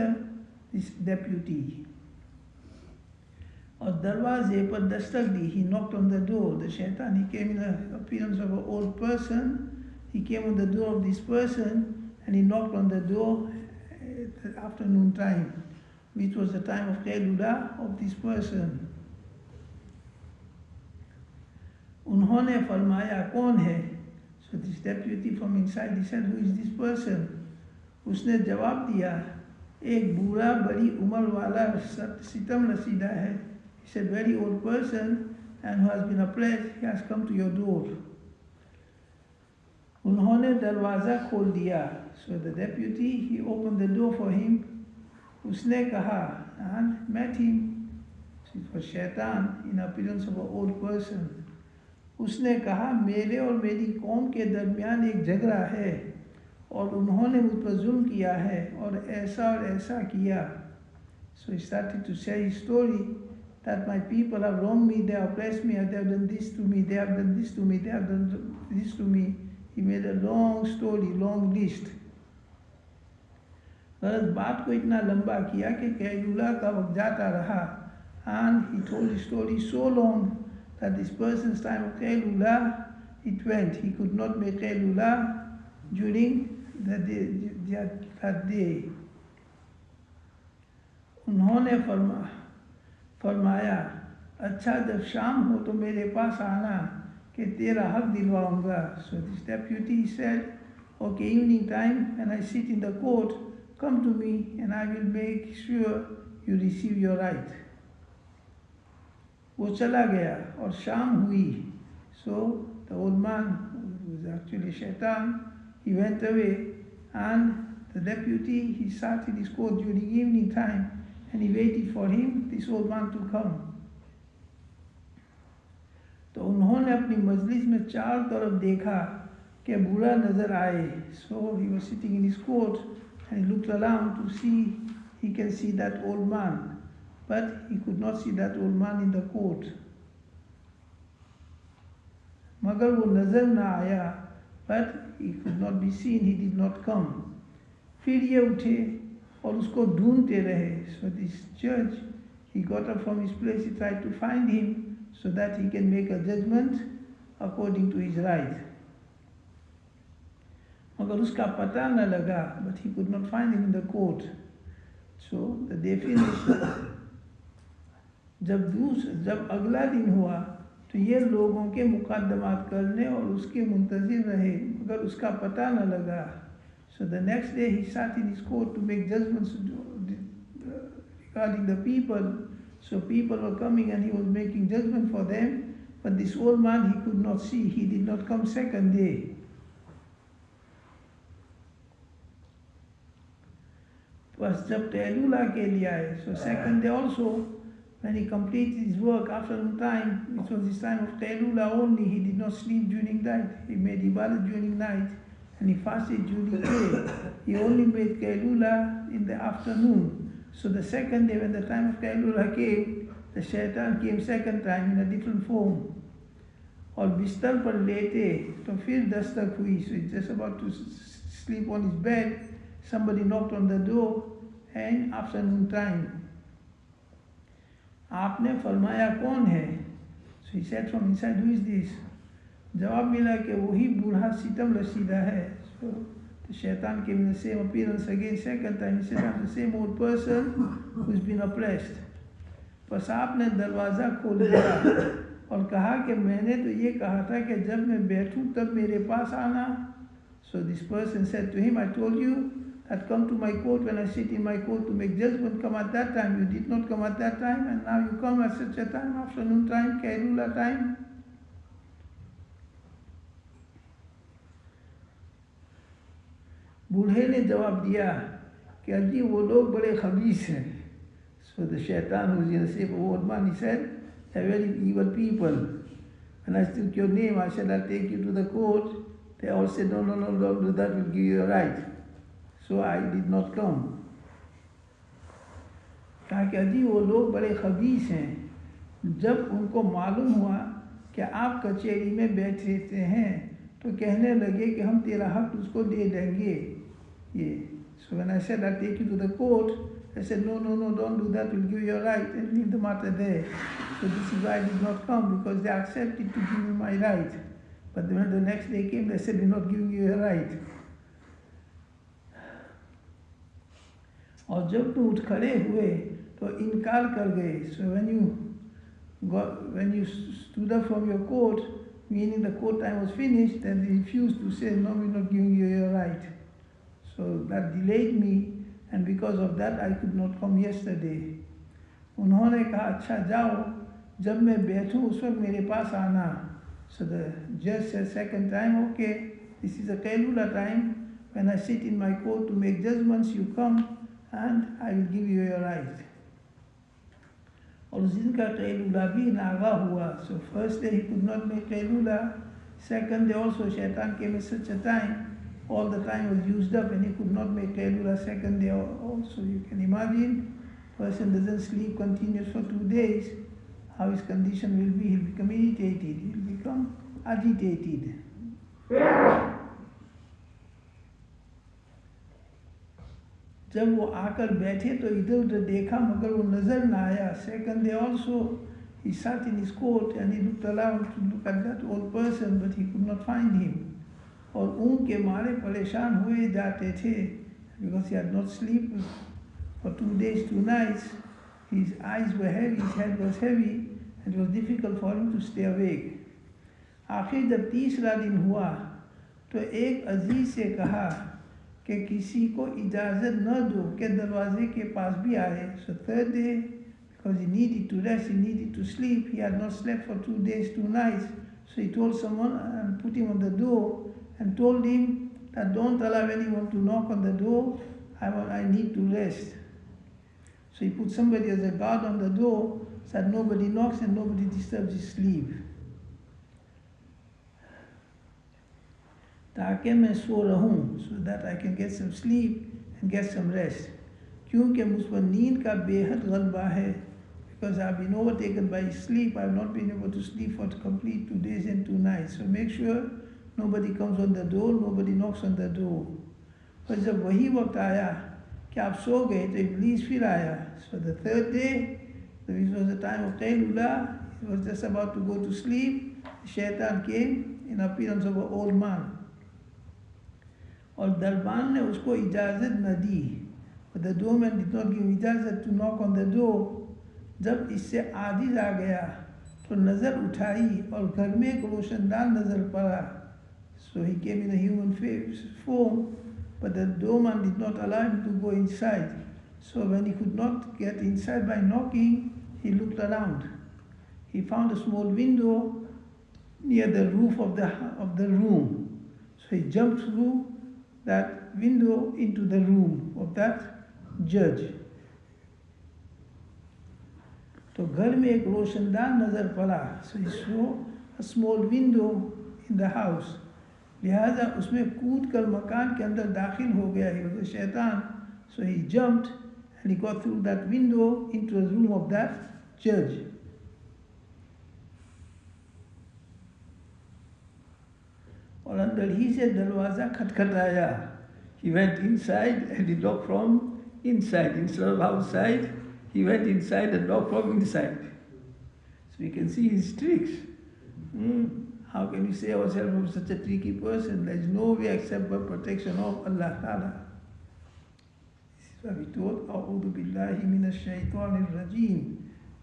this deputy. और दरवाजे पर दस्तक दी. He knocked on the door. The Shaytaan, he came in the appearance of an old person. He came on the door of this person and he knocked on the door at the afternoon time, which was the time of Qailullah of this person. उन्होंने फरमाया कौन है? So this deputy from inside, he said, who is this person? उसने जवाब दिया, एक बूढ़ा बड़ी उम्र वाला सितम रसीदा है. He said, very old person and who has been oppressed, he has come to your door. उन्होंने दरवाज़ा खोल दिया. So the deputy, he opened the door for him. उसने कहा, and met him. So it was Shaytaan in appearance of an old person. उसने कहा, मेरे और मेरी कौम के दरमियान एक झगड़ा है और उन्होंने मुझ पर जुल्म किया है और ऐसा किया. So he started to say his story that my people have wronged me, they have oppressed me, they have done this to me, they have done this to me, they have done this to me. He made a long story, long list. गलत बात को इतना लंबा किया कि कैलूला का वक्त जाता रहा. And he told his story so long that this person's time of Qailullah, it went. He could not make Qailullah during that day. उन्होंने फरमाया, अच्छा जब शाम हो तो मेरे पास आना कि तेरा हक दिलवाऊंगा. So this deputy said, okay, evening time when I sit in the court, come to me and I will make sure you receive your right. वो चला गया और शाम हुई. So the old man, who was actually Shaytaan, he went away and the deputy, he sat in his court during evening time and he waited for him, this old man to come. तो उन्होंने अपनी मजलिस में चार तरफ देखा कि बूढ़ा नजर आए. So he was sitting in his court and he looked around to see he can see that old man, but he could not see that old man in the court. मगर वो नजर ना आया, but he could not be seen, he did not come. फिर ये उठे और उसको ढूंढते रहे. So this judge, he got up from his place, he tried to find him so that he can make a judgment according to his right. मगर उसका पता न लगा, but he could not find him in the court. So the day finished. जब अगला दिन हुआ तो ये लोगों के मुकदमात करने और उसके मुंतज़िर रहे, मगर उसका पता न लगा. So the next day he sat in his court to make judgments regarding the people. So people were coming and he was making judgment for them, but this old man he could not see, he did not come second day. बस जब तैलूला के लिए आए, so second day also, when he completed his work afternoon time, which was his time of Taylula only, he did not sleep during night. He made ibadah during night and he fasted during day. He only made Taylula in the afternoon. So the second day when the time of Taylula came, the Shaytaan came second time in a different form. और बिस्तर पर लेटे तो फिर दस्तक हुई. So he's just about to sleep on his bed. Somebody knocked on the door and afternoon time. आपने फरमाया कौन है? So he said from inside, who is this? जवाब मिला कि वही बूढ़ा सितम रसीदा है. So the Shaytaan came in the same appearance again, second time. He said, I'm the same old person who's been oppressed. बस आपने दरवाज़ा खोल दिया और कहा कि मैंने तो ये कहा था कि जब मैं बैठूं तब मेरे पास आना. So this person said to him, I told you that come to my court when I sit in my court to make judgment, come at that time. You did not come at that time, and now you come at such a time, afternoon time, Kailula time. बूढ़े ने जवाब दिया कि अजी वो लोग बड़े खबीस हैं. So the Shaytaan who was in the shape of old man, he said, they're very evil people. When I took your name, I said, I'll take you to the court. They all said, no, don't do that, we'll give you a right. So I did not come. कहा कि अजी वो लोग बड़े खबीस हैं. जब उनको मालूम हुआ कि आप कचहरी में बैठे हैं तो कहने लगे कि हम तेरा हक उसको दे देंगे. ये. So when I said I'll take you to the court, they said no, don't do that, we'll give you a right, and leave the matter there. So this is why I did not come, because they accepted to give me my right. But when the next day came, they said we're not giving you a right. और जब तुम उठ खड़े हुए तो इनकार कर गए. So when you stood up from your court, meaning the court time was finished, then they refused to say, no, we're not giving you your right. So that delayed me, and because of that I could not come yesterday. उन्होंने कहा अच्छा जाओ, जब मैं बैठूं उस वक्त मेरे पास आना. So the judge said second time, okay, this is a Kailula time. When I sit in my court to make judgments, you come and I will give you your right. और उस दिन का Kailula भी नागा हुआ. So first day he could not make Kailula. Second day also Shaytaan came at such a time. All the time was used up and he could not make Kailula second day also. You can imagine, person doesn't sleep continuous for 2 days, how his condition will be. He'll become irritated, he'll become agitated. जब वो आकर बैठे तो इधर उधर देखा मगर वो नजर ना आया. Second day also he sat in his court and he looked around to look at that old person, but he could not find him. और ऊँग के मारे परेशान हुए जाते थे, because he had not slept for 2 days, 2 nights. His eyes were heavy, his head was heavy, and it was difficult for him to stay awake. आखिर जब तीसरा दिन हुआ तो एक अजीज से कहा कि किसी को इजाज़त न दो कि दरवाजे के पास भी आए. So third day, because he needed to rest, he needed to sleep, he had not slept for 2 days, 2 nights. So he told someone and put him on the door and told him that don't allow anyone to knock on the door, I need to rest. So he put somebody as a guard on the door so that nobody knocks and nobody disturbs his sleep. ताकि मैं सो रहूं, so that I can get some sleep and get some rest. क्योंकि मुझ पर नींद का बेहद गलबा है, because I've been overtaken by sleep. I've not been able to sleep for complete 2 days and 2 nights. So make sure nobody comes on the door, nobody knocks on the door. पर जब वही वक्त आया कि आप सो गए तो इब्लीस फिर आया. So the third day, which was the time of Qaylula, he was just about to go to sleep. Shaytaan came in appearance of an old man. और दरबान ने उसको इजाज़त न दी. But the doorman did not give इजाज़त to knock on the door. जब इससे आजिज़ आ गया तो नज़र उठाई और घर में एक रोशनदान नज़र पड़ा. So he came in a human form, but the doorman did not allow him to go inside. So when he could not get inside by knocking, he looked around. He found a small window near the roof of the room. So he jumped through that window into the room of that judge. तो घर में एक रोशनदान नज़र पड़ा. So he saw a small window in the house. लिहाजा उसमें कूद कर मकान के अंदर दाखिल हो गया. He was a shaitan. So he jumped and he got through that window into the room of that judge. और अंदर ही से दरवाज़ा खटखटाया. He went inside and he knocked from inside instead of outside. He went inside and knocked from inside. So we can see his tricks. How can we save ourselves from such a tricky person? There is no way except by protection of Allah Ta'ala. This is why we told, A'udhu billahi minash shaytanir rajeem.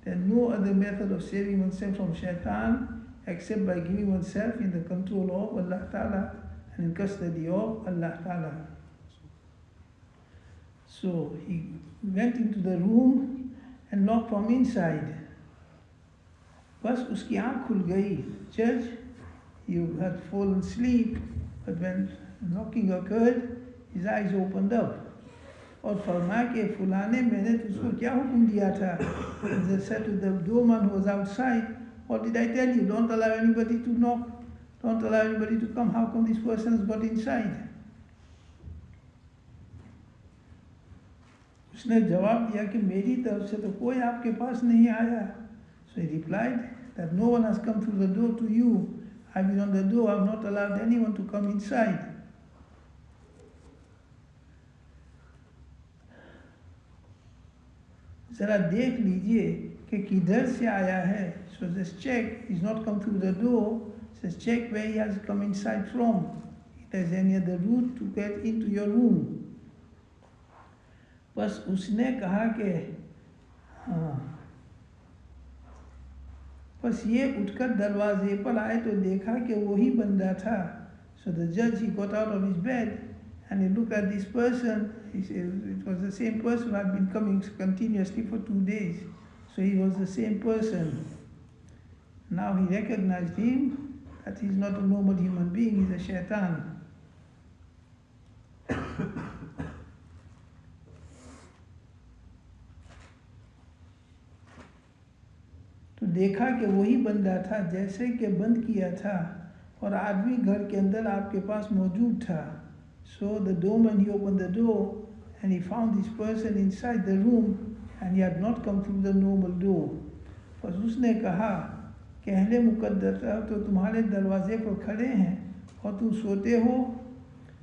There is no other method of saving oneself from shaitan except by giving oneself in the control of Allah Ta'ala and in custody of Allah Ta'ala. So he went into the room and knocked from inside. बस उसकी आँख खुल गई. Judge, you had fallen asleep, but when knocking occurred, his eyes opened up. और फरमाया कि फुलाने मैंने तुझको क्या हुक्म दिया था? They said to the doorman who was outside, what did I tell you? Don't allow anybody to knock. Don't allow anybody to come. How come this person has got inside? उसने जवाब दिया कि मेरी तरफ से तो कोई आपके पास नहीं आया. So he replied that no one has come through the door to you. I've been on the door. I've not allowed anyone to come inside. जरा देख लीजिए कि किधर से आया है. So just check. He's not come through the door. Just check where he has come inside from. If there's any other route to get into your room. बस उसने कहा कि हाँ. बस ये उठकर दरवाजे पर आए तो देखा कि वही बंदा था. So the judge, he got out of his bed and he looked at this person. He said it was the same person who had been coming continuously for 2 days. So he was the same person. Now he recognized him that he's not a normal human being, he's a shaitan. तो देखा कि वही बंदा था जैसे कि बंद किया था और आदमी घर के अंदर आपके पास मौजूद था. So the doorman, he opened the door and he found this person inside the room and he had not come through the normal door. बस उसने कहा कि अहले मुकद्दर तो तुम्हारे दरवाजे पर खड़े हैं और तुम सोते हो.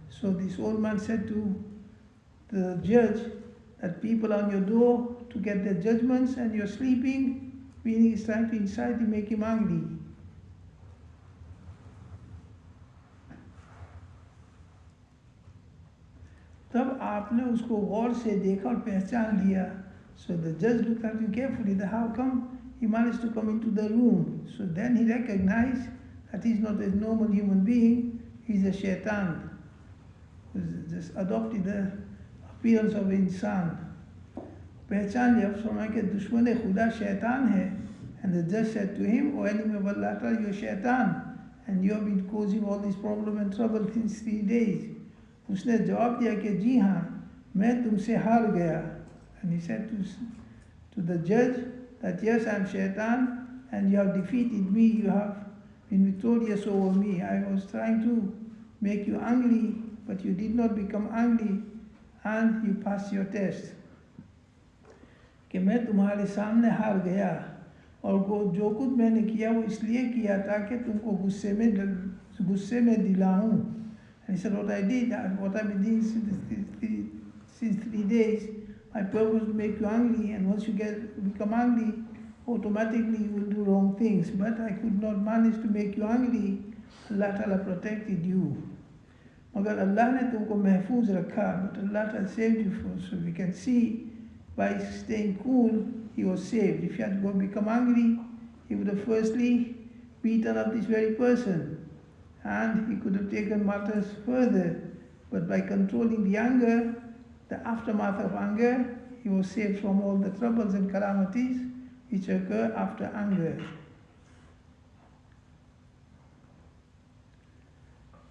So this old man said to the judge that people on your door to get their judgments and you're sleeping, meaning he's trying to incite to make him angry. तब आपने उसको गौर से देखा और पहचान लिया. So the judge looked at him carefully. How come he managed to come into the room? So then he recognized that he's not a normal human being. He's a shaitan who just adopted the appearance of an insan. पहचान लिया. फरमाया कि दुश्मन खुदा शैतान है. And the judge said to him, O enemy of Allah, you're shaitan and you have been causing all this problem and trouble since 3 days. उसने जवाब दिया कि जी हाँ, मैं तुमसे हार गया. And he said to the judge that yes, I'm shaitan and you have defeated me, you have been victorious over me. I was trying to make you angry, but you did not become angry and you passed your test. कि मैं तुम्हारे सामने हार गया और जो कुछ मैंने किया वो इसलिए किया ताकि तुमको गुस्से में दिलाऊं. And he said, what I did, what I've been doing since 3 days, my purpose to make you angry, and once you become angry, automatically you will do wrong things. But I could not manage to make you angry. Allah Ta'ala protected you. Magar Allah ne tumko mahfooz rakha, but Allah Ta'ala saved you for. So we can see by staying cool, he was saved. If he had become angry, he would have firstly beaten up this very person. And he could have taken matters further. But by controlling the anger, the aftermath of anger, he was saved from all the troubles and calamities which occur after anger.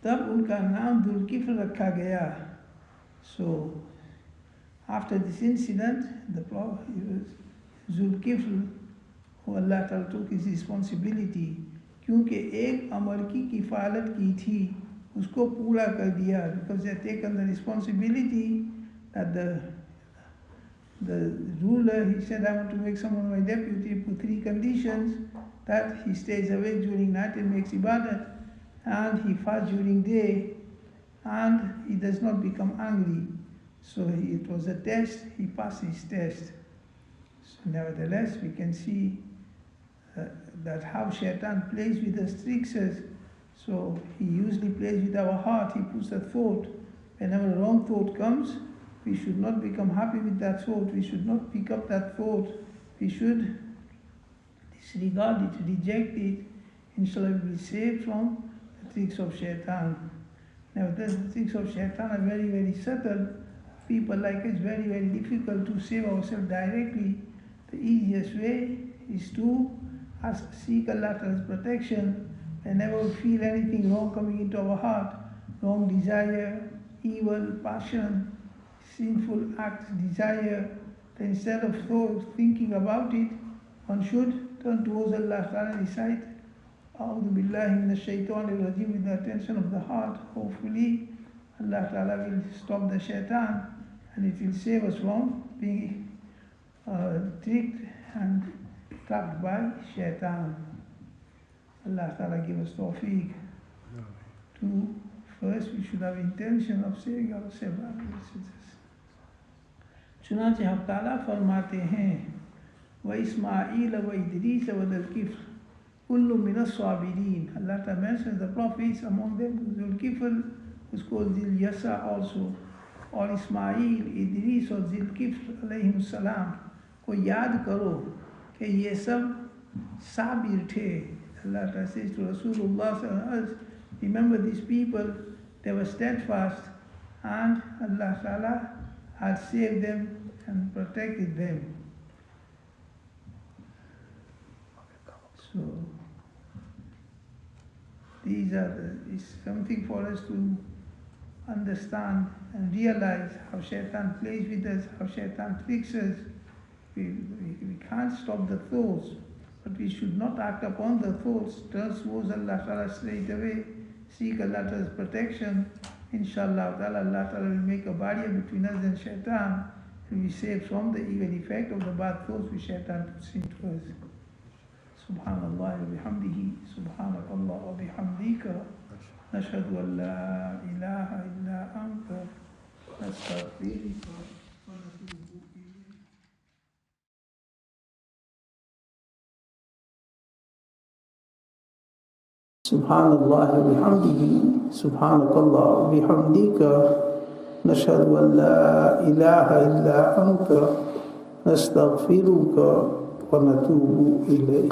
तब उनका नाम जुल्किफ्ल रखा गया. So after this incident, the Prophet Zulkifl, who Allah Ta'ala took his responsibility, क्योंकि एक अमर की किफ़ालत की थी, उसको पूरा कर दिया, because they had taken the responsibility that the ruler, he said, I want to make someone my deputy, put 3 conditions: that he stays awake during night and makes ibadat, and he fasts during day, and he does not become angry. So it was a test, he passed his test. So nevertheless, we can see that how Shaytaan plays with us, tricks us. So he usually plays with our heart. He puts a thought. Whenever a wrong thought comes, we should not become happy with that thought. We should not pick up that thought. We should disregard it, reject it. Inshallah, we will be saved from the tricks of Shaytaan. Nevertheless, the tricks of Shaytaan are very, very subtle. People like us, very, very difficult to save ourselves directly. The easiest way is to seek Allah's protection whenever we feel anything wrong coming into our heart, wrong desire, evil, passion, sinful acts, desire. Then instead of thinking about it, one should turn towards Allah and recite A'udhu Billahi Minash Shaytanir Rajim with the attention of the heart. Hopefully, Allah Ta'ala will stop the Shaytaan and it will save us from being tricked and trapped by Shaytaan. Allah Ta'ala give us tawfiq. First, we should have intention of saving ourselves. चुनाचे हम ताला फरमाते हैं व इस्माईल व इदरीस व ज़ुल्किफ्ल कुल्लु मिनस साबिरीन. Allah Ta'ala mentions the prophets, among them Zulkifl, who's called Zil Yasa also, और इस्माईल, इदरीस और ज़ुल्किफ्ल अलैहिमुस्सलाम को याद करो कि ये सब साबिर थे. Allah Ta'ala says to Rasulullah, remember these people, they were steadfast, and Allah Ta'ala had saved them and protected them. So is something for us to understand and realize how Shaytaan plays with us, how Shaytaan tricks us. We can't stop the thoughts, but we should not act upon the thoughts. Turn towards Allah Ta'ala straight away, seek Allah's protection. Inshallah, Allah Ta'ala will make a barrier between us and Shaytaan, and we save from the evil effect of the bad thoughts which Shaytaan puts into us. Subhanallah wa bihamdihi, subhanakallah wa bihamdika, nashhadu an la ilaha illa anta, nastaghfiruka wa natubu ilayk. Subhanallah wa bihamdihi, subhanakallah wa bihamdika, nashhadu an la ilaha illa anta, nastaghfiruka wa natubu ilayk.